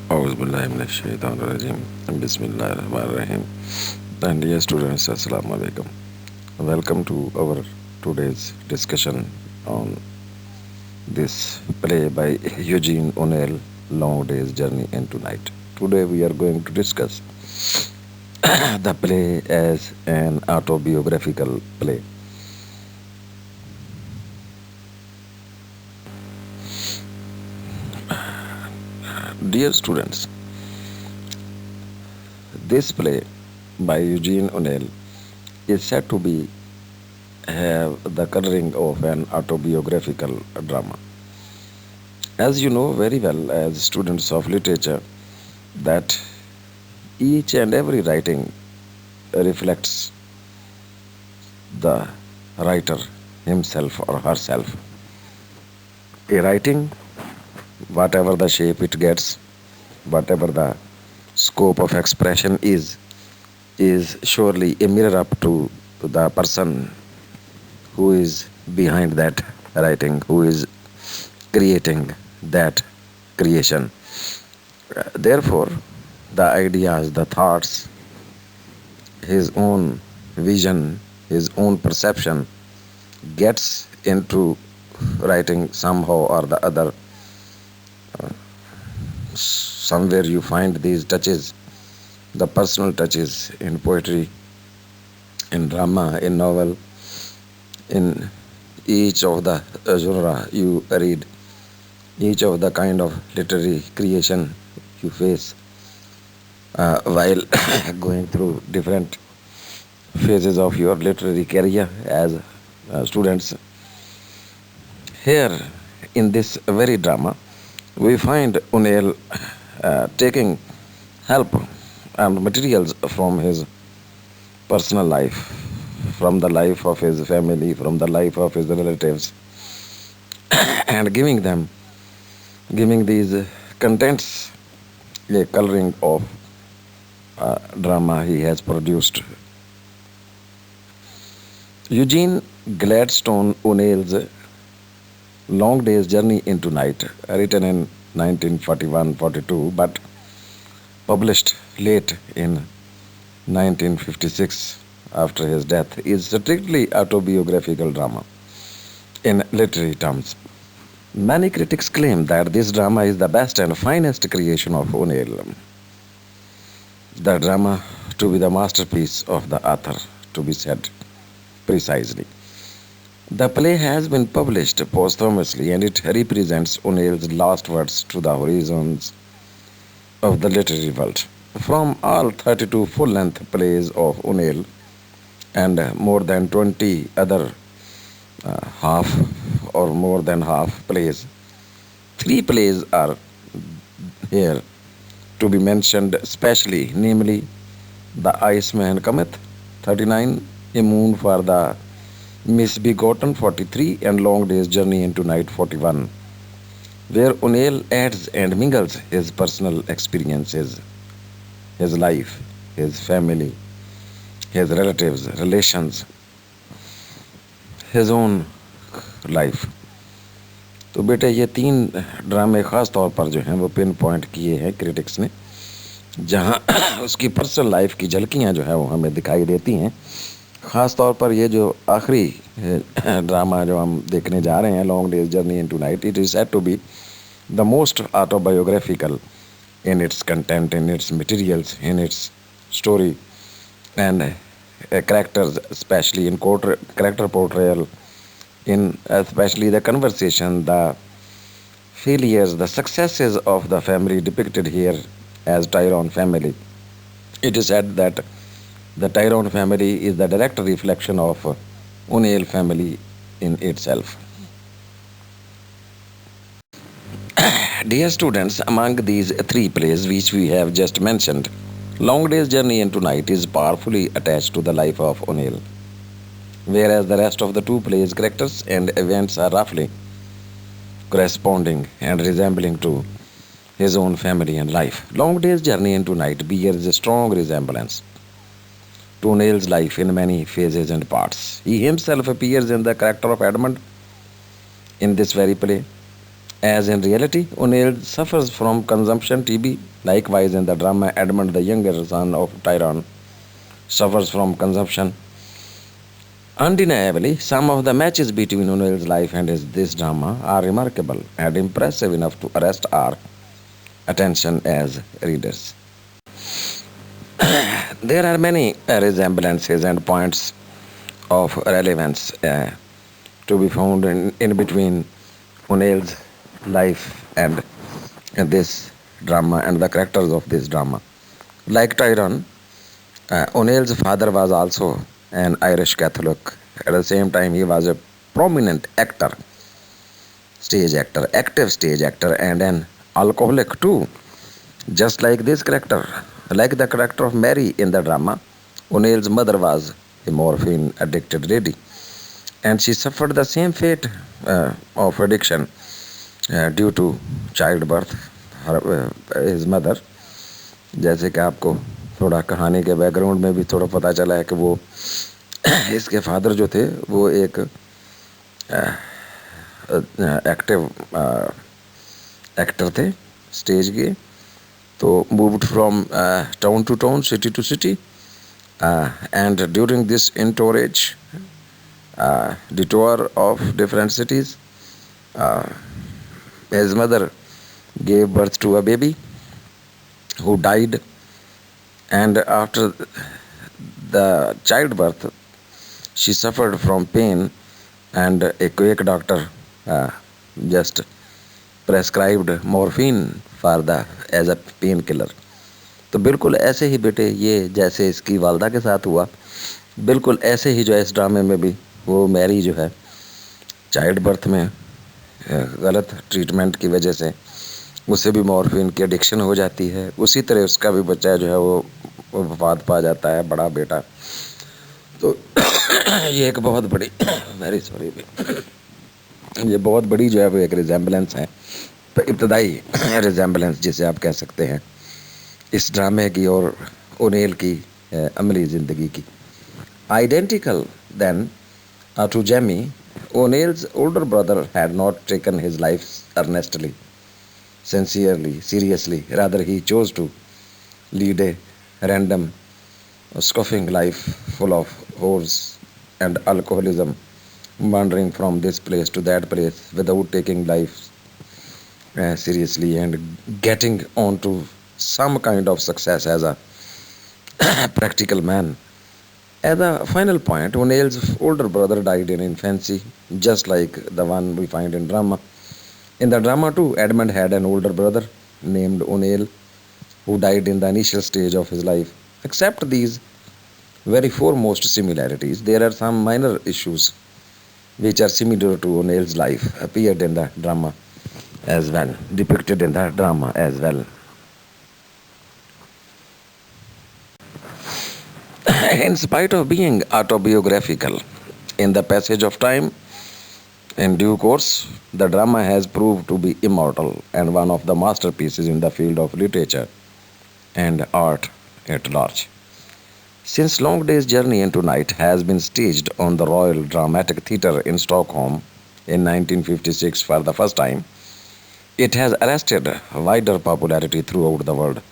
Auzubillahiminash-shaytanir-rajim. Bismillahir-rahmanir-rahim. And dear students, Assalamu alaikum. Welcome to our today's discussion on this play by Eugene O'Neill, Long Day's Journey into Night. Today we are going to discuss the play as an autobiographical play. Dear students, this play by Eugene O'Neill is said to be have the coloring of an autobiographical drama. As you know very well, as students of literature, that each and every writing reflects the writer himself or herself. A writing, whatever the shape it gets, whatever the scope of expression is surely a mirror up to the person who is behind that writing, who is creating that creation. Therefore, the ideas, the thoughts, his own vision, his own perception gets into writing somehow or the other. Somewhere you find these touches, the personal touches in poetry, in drama, in novel, in each of the genre you read, each of the kind of literary creation you face while going through different phases of your literary career as students. Here, in this very drama, we find O'Neill taking help and materials from his personal life, from the life of his family, from the life of his relatives, and giving these contents a coloring of drama he has produced. Eugene Gladstone O'Neill's Long Day's Journey into Night, written in 1941-42 but published late in 1956 after his death, is strictly autobiographical drama in literary terms. Many critics claim that this drama is the best and finest creation of O'Neill, the drama to be the masterpiece of the author, to be said precisely. The play has been published posthumously and it represents O'Neill's last words to the horizons of the literary world. From all 32 full length plays of O'Neill and more than 20 other half or more than half plays, three plays are here to be mentioned specially, namely The Iceman Cometh, 39, A Moon for the Misbegotten, 43, and Long Day's Journey into Night, 41, where O'Neill adds and mingles his personal experiences, his life, his family, his relatives, relations, his own life. तो बेटे ये तीन ड्रामे ख़ास तौर पर जो हैं वो पिन पॉइंट किए हैं क्रिटिक्स ने, जहाँ उसकी पर्सनल लाइफ की झलकियाँ जो है वो हमें दिखाई देती हैं. ख़ास तौर पर ये जो आखिरी ड्रामा जो हम देखने जा रहे हैं, long day's journey into night, it is said to be the most autobiographical in its content, in its materials, in its story, and characters, especially in character portrayal, in especially the conversation, the failures, the successes of the family depicted here as Tyrone family. It is said that the Tyrone family is the direct reflection of O'Neill family in itself. Dear students, among these three plays which we have just mentioned, Long Day's Journey into Night is powerfully attached to the life of O'Neill, whereas the rest of the two plays' characters and events are roughly corresponding and resembling to his own family and life. Long Day's Journey into Night bears a strong resemblance to O'Neill's life in many phases and parts. He himself appears in the character of Edmund in this very play, As in reality, O'Neill suffers from consumption TB. Likewise, in the drama, Edmund, the younger son of Tyrone, suffers from consumption. Undeniably, some of the matches between O'Neill's life and this drama are remarkable and impressive enough to arrest our attention as readers. There are many resemblances and points of relevance to be found in between O'Neill's life and this drama and the characters of this drama. Like Tyrone, O'Neill's father was also an Irish Catholic. At the same time, he was a prominent actor, stage actor, active stage actor, and an alcoholic too. Just like this character, like the character of Mary in the drama, O'Neill's mother was a morphine addicted lady, and she suffered the same fate of addiction due to child birth his mother. जैसे कि आपको थोड़ा कहानी के background में भी थोड़ा पता चला है कि वो इसके फादर जो थे वो एक एक्टिव एक्टर थे स्टेज के. तो moved from town to town, city to city, and during this entourage detour of different cities, his mother gave birth to a baby who died, and after the childbirth she suffered from pain, and a quack doctor just prescribed morphine for the as a pain killer. तो बिल्कुल ऐसे ही बेटे ये जैसे इसकी वालदा के साथ हुआ, बिल्कुल ऐसे ही जो है इस ड्रामे में भी वो मैरी जो है चाइल्ड बर्थ में गलत ट्रीटमेंट की वजह से उसे भी मॉर्फिन की एडिक्शन हो जाती है. उसी तरह उसका भी बच्चा जो है वो वफात पा जाता है, बड़ा बेटा. तो ये एक बहुत बड़ी वेरी सॉरी ये बहुत बड़ी जो है वो एक रिजेम्बलेंस है, इब्तदाई रिजेम्बलेंस जिसे आप कह सकते हैं इस ड्रामे की और ओनेल की अमली ज़िंदगी की. Identical then to Jamie, O'Neill's older brother had not taken his life earnestly, sincerely, seriously. Rather, he chose to lead a random, scoffing life full of whores and alcoholism, wandering from this place to that place without taking life seriously and getting on to some kind of success as a practical man. As a final point, O'Neill's older brother died in infancy, just like the one we find in drama. In the drama too, Edmund had an older brother named O'Neill who died in the initial stage of his life. Except these very foremost similarities, there are some minor issues which are similar to O'Neill's life appeared in the drama as well, depicted in the drama as well. In spite of being autobiographical, in the passage of time, in due course, the drama has proved to be immortal and one of the masterpieces in the field of literature and art at large. Since Long Day's Journey into Night has been staged on the Royal Dramatic Theatre in Stockholm in 1956 for the first time, it has arrested wider popularity throughout the world.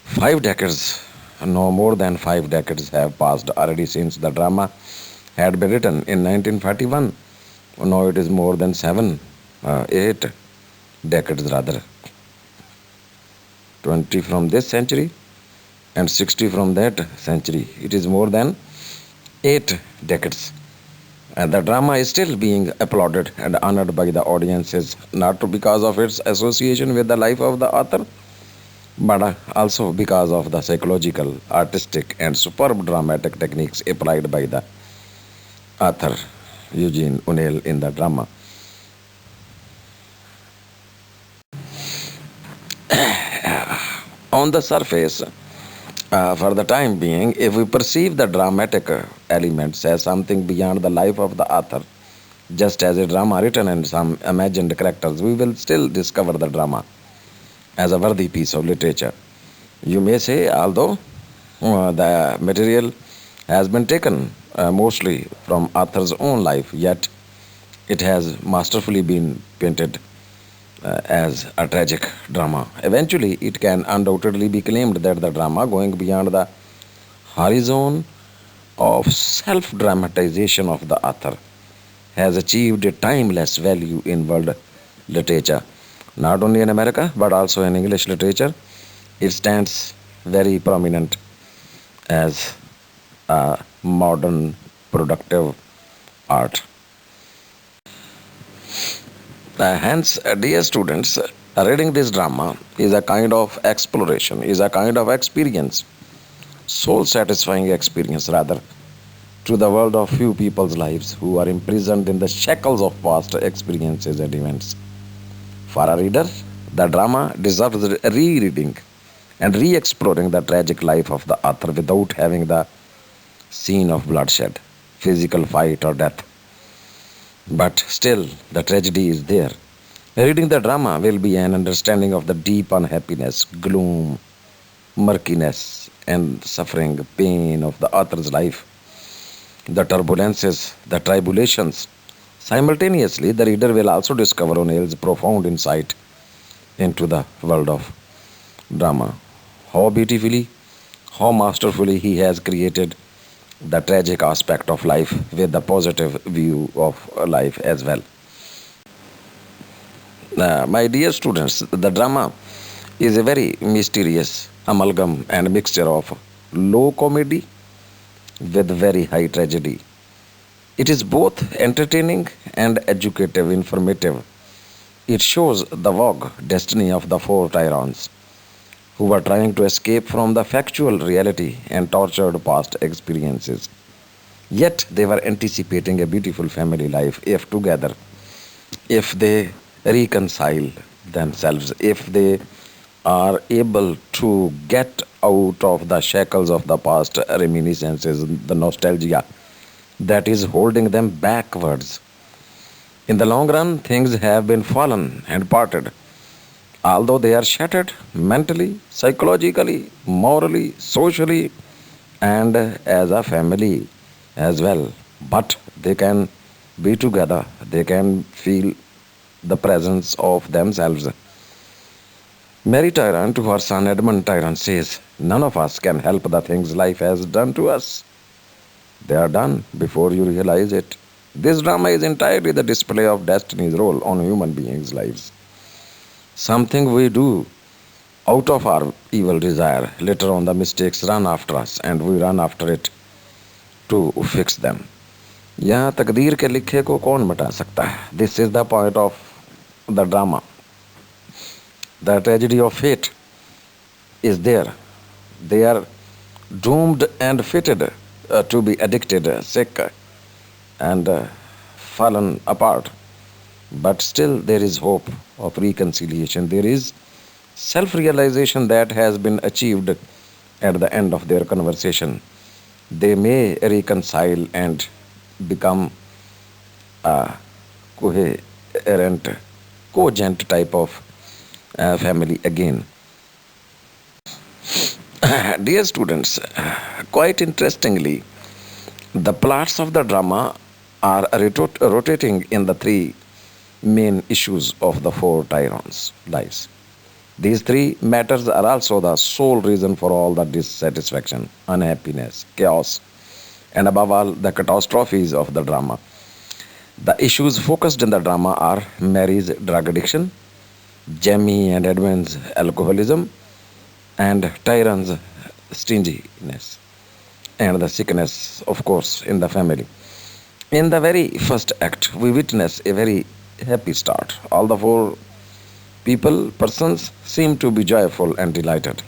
5 decades, no more than 5 decades have passed already since the drama had been written in 1941. Now it is more than 8 decades rather. 20 from this century and 60 from that century. It is more than 8 decades. And the drama is still being applauded and honored by the audiences, not because of its association with the life of the author, but also because of the psychological, artistic, and superb dramatic techniques applied by the author Eugene O'Neill in the drama. On the surface, for the time being, if we perceive the dramatic elements as something beyond the life of the author, just as a drama written in some imagined characters, we will still discover the drama as a worthy piece of literature. You may say, although the material has been taken mostly from author's own life, yet it has masterfully been painted as a tragic drama. Eventually, it can undoubtedly be claimed that the drama, going beyond the horizon of self dramatization of the author, has achieved a timeless value in world literature, not only in America but also in English literature. It stands very prominent as a modern productive art. Hence, dear students, reading this drama is a kind of exploration, is a kind of experience, soul satisfying experience rather, to the world of few people's lives who are imprisoned in the shackles of past experiences and events. For a reader, the drama deserves rereading and re exploring the tragic life of the author without having the scene of bloodshed, physical fight, or death. But still, the tragedy is there. Reading the drama will be an understanding of the deep unhappiness, gloom, murkiness, and suffering, pain of the author's life, the turbulences, the tribulations. Simultaneously, the reader will also discover O'Neill's profound insight into the world of drama. How beautifully, how masterfully he has created the tragic aspect of life with the positive view of life as well. My dear students, the drama is a very mysterious amalgam and mixture of low comedy with very high tragedy. It is both entertaining and educative, informative. It shows the vogue destiny of the four tyrants who were trying to escape from the factual reality and tortured past experiences. Yet they were anticipating a beautiful family life if together, if they reconcile themselves, if they are able to get out of the shackles of the past reminiscences, the nostalgia that is holding them backwards. In the long run, things have been fallen and parted, although they are shattered mentally, psychologically, morally, socially, and as a family as well. But they can be together, they can feel the presence of themselves. Mary Tyrant to her son Edmund Tyrant says, "None of us can help the things life has done to us. They are done before you realize it." This drama is entirely the display of destiny's role on human beings' lives. Something we do out of our evil desire. Later on, the mistakes run after us and we run after it to fix them. यहाँ तकदीर के लिखे को कौन मिटा सकता है? This is the point of the drama. The tragedy of fate is there. They are doomed and fated to be addicted, sick, and fallen apart. But still, there is hope of reconciliation. There is self realization that has been achieved at the end of their conversation. They may reconcile and become a coherent, cogent type of family again. Dear students, quite interestingly, the plots of the drama are rotating in the three main issues of the four tyrants' lives. These three matters are also the sole reason for all the dissatisfaction, unhappiness, chaos, and above all, the catastrophes of the drama. The issues focused in the drama are Mary's drug addiction, Jamie and Edwin's alcoholism, and Tyrant's stinginess, and the sickness, of course, in the family. In the very first act, we witness a very happy start. All the four persons seem to be joyful and delighted.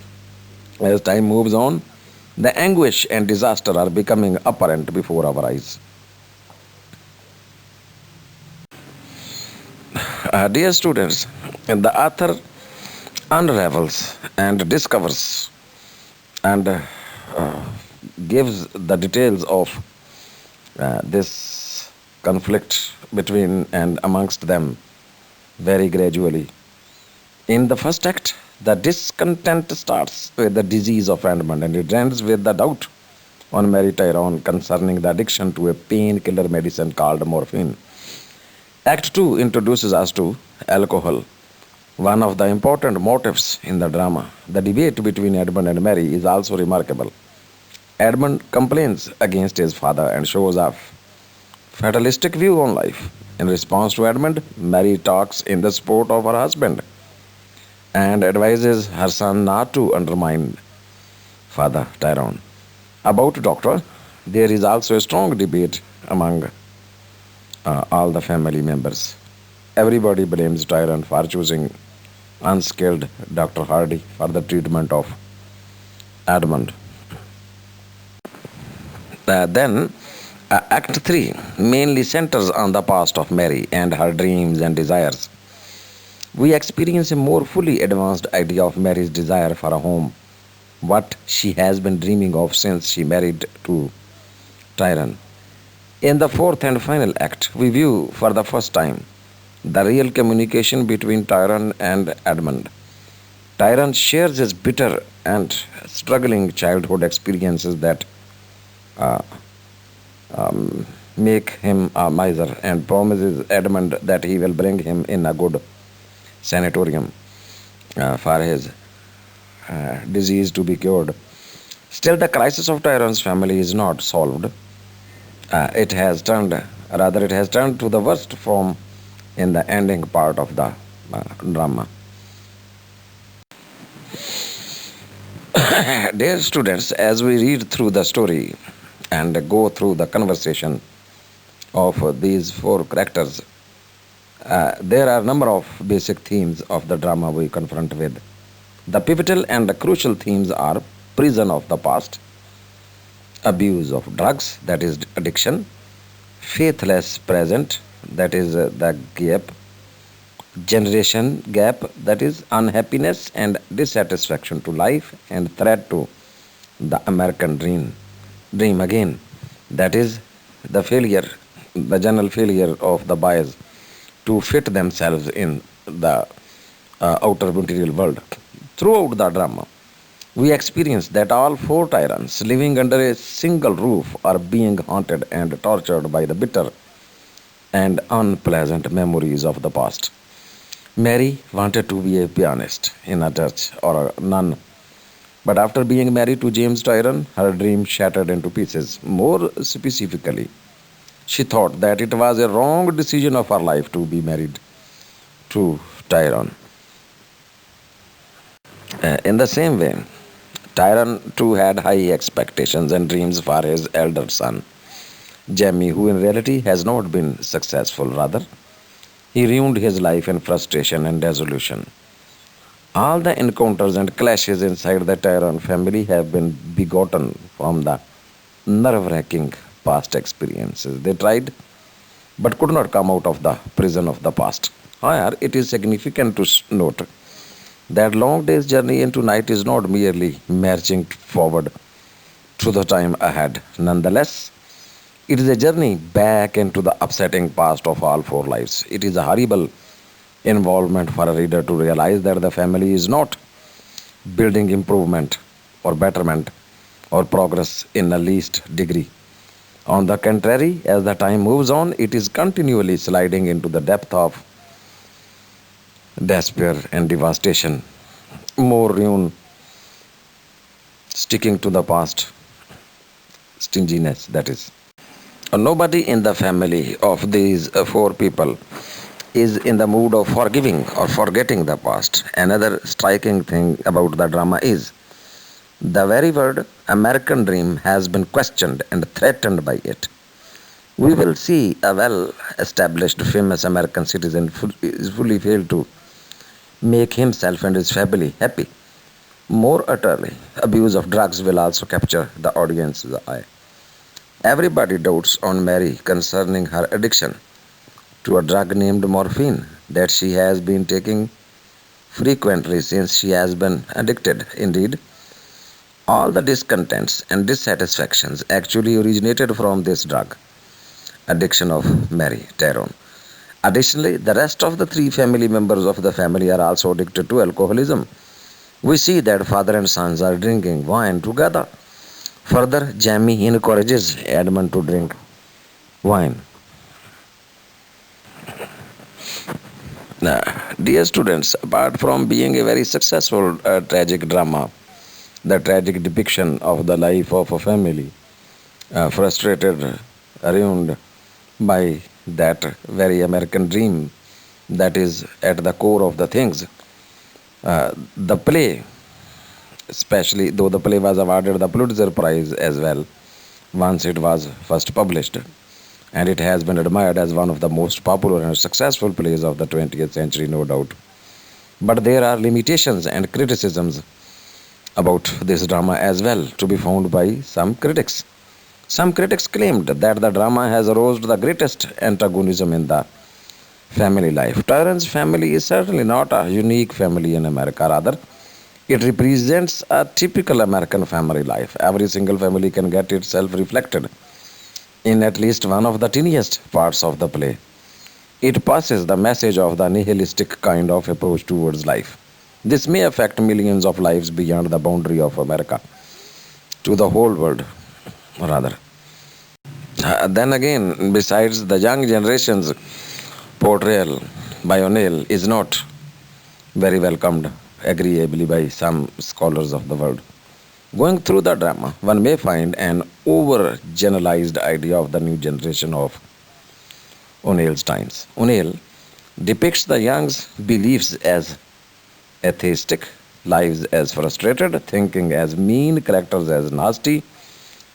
As time moves on, the anguish and disaster are becoming apparent before our eyes. Dear students, the author unravels and discovers and gives the details of this conflict between and amongst them very gradually. In the first act, the discontent starts with the disease of Edmund and it ends with the doubt on Mary Tyrone concerning the addiction to a painkiller medicine called morphine. Act 2 introduces us to alcohol One of the important motives in the drama, the debate between Edmund and Mary, is also remarkable. Edmund complains against his father and shows a fatalistic view on life. In response to Edmund, Mary talks in the support of her husband and advises her son not to undermine Father Tyrone. About Doctor, there is also a strong debate among all the family members. Everybody blames Tyrone for choosing unskilled Dr. Hardy for the treatment of Edmund. Act 3 mainly centers on the past of Mary and her dreams and desires. We experience a more fully advanced idea of Mary's desire for a home, what she has been dreaming of since she married to Tyrone. In the fourth and final act, we view for the first time the real communication between Tyrone and Edmund. Tyrone shares his bitter and struggling childhood experiences that uh, make him a miser and promises Edmund that he will bring him in a good sanatorium for his disease to be cured. Still, the crisis of Tyrone's family is not solved. It has turned to the worst form in the ending part of the drama. Dear students, as we read through the story and go through the conversation of these four characters, there are a number of basic themes of the drama we confront with. The pivotal and crucial themes are prison of the past, abuse of drugs, that is addiction, faithless present, that is the gap, generation gap, that is unhappiness and dissatisfaction to life, and threat to the American dream again, that is the general failure of the boys to fit themselves in the outer material world. Throughout the drama, we experience that all four tyrants living under a single roof are being haunted and tortured by the bitter and unpleasant memories of the past. Mary wanted to be a pianist in a church or a nun, but after being married to James Tyrone, her dream shattered into pieces. More specifically, she thought that it was a wrong decision of her life to be married to Tyrone. In the same way, Tyrone too had high expectations and dreams for his elder son, Jamie, who in reality has not been successful. Rather, he ruined his life in frustration and dissolution. All the encounters and clashes inside the Tyrone family have been begotten from the nerve wracking past experiences. They tried but could not come out of the prison of the past. However, it is significant to note that long day's journey into night is not merely marching forward to the time ahead. Nonetheless, it is a journey back into the upsetting past of all four lives. It is a horrible involvement for a reader to realize that the family is not building improvement or betterment or progress in the least degree. On the contrary, as the time moves on, it is continually sliding into the depth of despair and devastation. More ruin, sticking to the past, stinginess, that is. Nobody in the family of these four people is in the mood of forgiving or forgetting the past. Another striking thing about the drama is the very word American dream has been questioned and threatened by it. We will see a well established famous American citizen is fully failed to make himself and his family happy. More utterly, abuse of drugs will also capture the audience's eye. Everybody dotes on Mary concerning her addiction to a drug named morphine that she has been taking frequently since she has been addicted. Indeed, all the discontents and dissatisfactions actually originated from this drug addiction of Mary Tyrone. Additionally, the rest of the three family members of the family are also addicted to alcoholism. We see that father and sons are drinking wine together. Further, Jamie encourages Edmund to drink wine. Dear students, apart from being a very successful tragic drama, the tragic depiction of the life of a family, frustrated, ruined by that very American dream that is at the core of the things. The play, especially though the play was awarded the Pulitzer Prize as well, once it was first published, and it has been admired as one of the most popular and successful plays of the 20th century, no doubt. But there are limitations and criticisms about this drama as well to be found by some critics. Some critics claimed that the drama has aroused the greatest antagonism in the family life. Tyrant's family is certainly not a unique family in America, rather, it represents a typical American family life. Every single family can get itself reflected in at least one of the tiniest parts of the play. It passes the message of the nihilistic kind of approach towards life. This may affect millions of lives beyond the boundary of America, to the whole world, rather. Then again, besides the young generation's portrayal by O'Neill is not very welcomed agreeably by some scholars of the world. Going through the drama, one may find an over-generalized idea of the new generation of O'Neill's times. O'Neill depicts the young's beliefs as atheistic, lives as frustrated, thinking as mean, characters as nasty,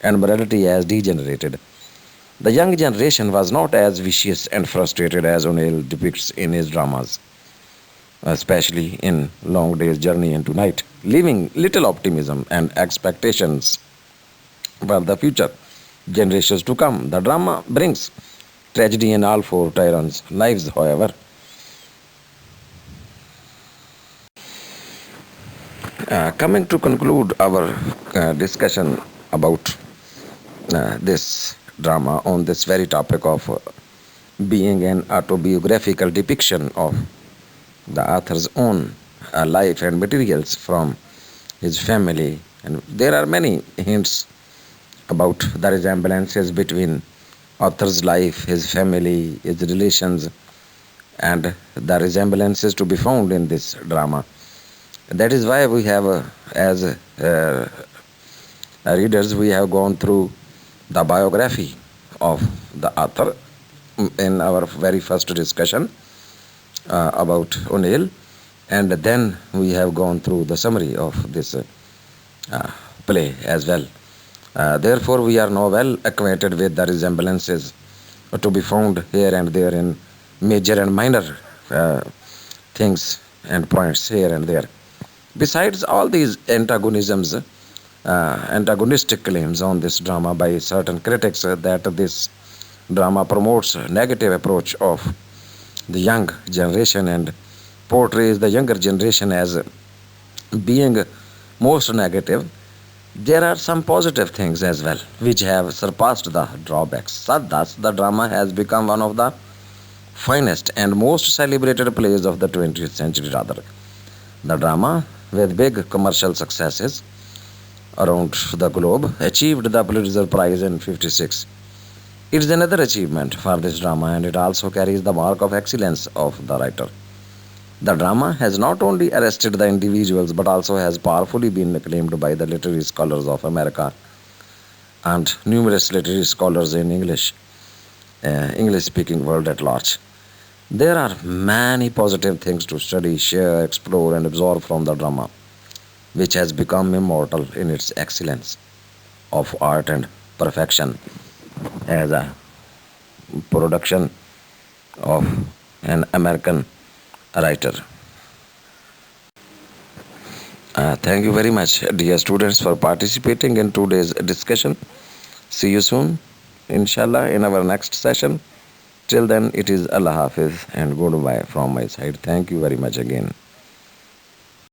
and morality as degenerated. The young generation was not as vicious and frustrated as O'Neill depicts in his dramas, especially in Long Day's Journey into Night, leaving little optimism and expectations for the future generations to come. The drama brings tragedy in all four tyrants' lives, however. Coming to conclude our discussion about this drama on this very topic of being an autobiographical depiction of the author's own life and materials from his family. And there are many hints about the resemblances between author's life, his family, his relations, and the resemblances to be found in this drama. That is why we have, as readers, we have gone through the biography of the author in our very first discussion about O'Neill, and then we have gone through the summary of this play as well. Therefore, we are now well acquainted with the resemblances to be found here and there in major and minor things and points here and there. Besides all these antagonisms, antagonistic claims on this drama by certain critics that this drama promotes a negative approach of the young generation and portrays the younger generation as being most negative, there are some positive things as well which have surpassed the drawbacks. Thus, the drama has become one of the finest and most celebrated plays of the 20th century, rather. The drama, with big commercial successes around the globe, achieved the Pulitzer Prize in 1956. It is another achievement for this drama, and it also carries the mark of excellence of the writer. The drama has not only arrested the individuals but also has powerfully been acclaimed by the literary scholars of America and numerous literary scholars in English-speaking world at large. There are many positive things to study, share, explore, and absorb from the drama, which has become immortal in its excellence of art and perfection as a production of an American writer. Thank you very much, dear students, for participating in today's discussion. See you soon, inshallah, in our next session. Till then, it is Allah Hafiz and goodbye from my side. Thank you very much again.